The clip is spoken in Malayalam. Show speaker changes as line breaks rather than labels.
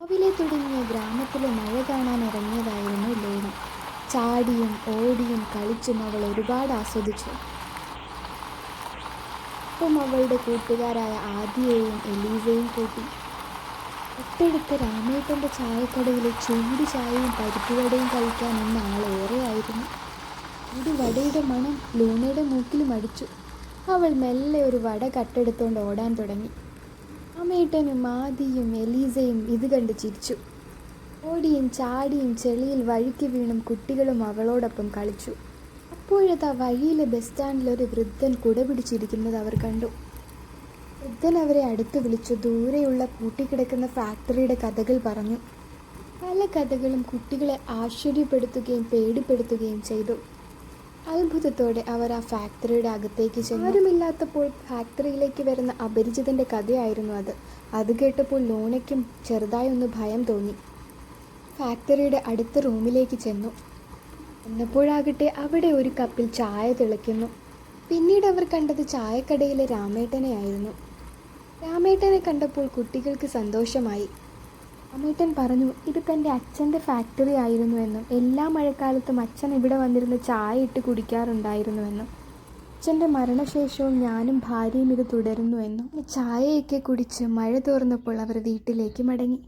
രാവിലെ തുടങ്ങിയ ഗ്രാമത്തിലെ മഴ കാണാൻ ഇറങ്ങിയതായിരുന്നു ലോണി. ചാടിയും ഓടിയും കളിച്ചും അവൾ ഒരുപാട് ആസ്വദിച്ചു. ഒപ്പം അവളുടെ കൂട്ടുകാരായ ആദിയെയും എലീസയും കൂട്ടി. തൊട്ടടുത്ത രാമേട്ടൻ്റെ ചായക്കടയിലെ ചൂട് ചായയും പരിപ്പുവടയും കഴിക്കാൻ ഇന്ന് ആളേറെയായിരുന്നു. ഒരു വടയുടെ മണം ലൂണയുടെ മൂക്കിലും അടിച്ചു. അവൾ മെല്ലെ ഒരു വട കട്ടെടുത്തോണ്ട് ഓടാൻ തുടങ്ങി. രാമേട്ടനും ആദിയും എലീസയും ഇത് കണ്ട് ചിരിച്ചു. ഓടിയും ചാടിയും ചെളിയിൽ വഴുക്കി വീണും കുട്ടികളും അവളോടൊപ്പം കളിച്ചു. അപ്പോഴതാ വഴിയിലെ ബസ് സ്റ്റാൻഡിൽ ഒരു വൃദ്ധൻ കുട പിടിച്ചിരിക്കുന്നത് അവർ കണ്ടു. വൃദ്ധൻ അവരെ അടുത്ത് വിളിച്ചു ദൂരെയുള്ള പൂട്ടിക്കിടക്കുന്ന ഫാക്ടറിയുടെ കഥകൾ പറഞ്ഞു. പല കഥകളും കുട്ടികളെ ആശ്ചര്യപ്പെടുത്തുകയും പേടിപ്പെടുത്തുകയും ചെയ്തു. അത്ഭുതത്തോടെ അവർ ആ ഫാക്ടറിയുടെ അകത്തേക്ക് ചെന്നു. ആരുമില്ലാത്തപ്പോൾ ഫാക്ടറിയിലേക്ക് വരുന്ന അപരിചിതൻ്റെ കഥയായിരുന്നു അത്. അത് കേട്ടപ്പോൾ ലൂണയ്ക്കും ചെറുതായൊന്ന് ഭയം തോന്നി. ഫാക്ടറിയുടെ അടുത്ത റൂമിലേക്ക് ചെന്നു. എന്നപ്പോഴാകട്ടെ അവിടെ ഒരു കപ്പിൽ ചായ തിളയ്ക്കുന്നു. പിന്നീട് അവർ കണ്ടത് ചായക്കടയിലെ രാമേട്ടനെയായിരുന്നു. രാമേട്ടനെ കണ്ടപ്പോൾ കുട്ടികൾക്ക് സന്തോഷമായി. രാമേട്ടൻ പറഞ്ഞു ഇത് തൻ്റെ അച്ഛൻ്റെ ഫാക്ടറി ആയിരുന്നുവെന്നും എല്ലാ മഴക്കാലത്തും അച്ഛൻ ഇവിടെ വന്നിരുന്ന് ചായ ഇട്ട് കുടിക്കാറുണ്ടായിരുന്നുവെന്നും അച്ഛൻ്റെ മരണശേഷവും ഞാനും ഭാര്യയും ഇത് തുടരുന്നുവെന്നും ചായയൊക്കെ കുടിച്ച് മഴ തോർന്നപ്പോൾ അവർ വീട്ടിലേക്ക് മടങ്ങി.